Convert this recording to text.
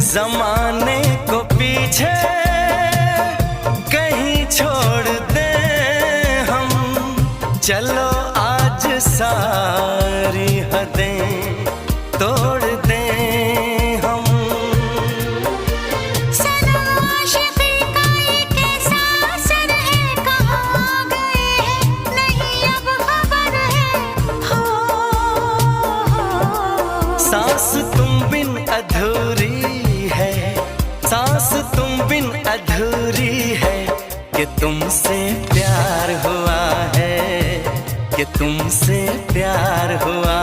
जमाने को पीछे कहीं छोड़ दे हम, चलो आज सारी हदें तोड़ दे हम। सनम आशिक़ी का ये कैसा असर है, कहाँ गए हैं नहीं अब खबर है। हो सांस तुम बिन अधूरी है, सांस तुम बिन अधूरी है, कि तुमसे प्यार हुआ है, कि तुमसे प्यार हुआ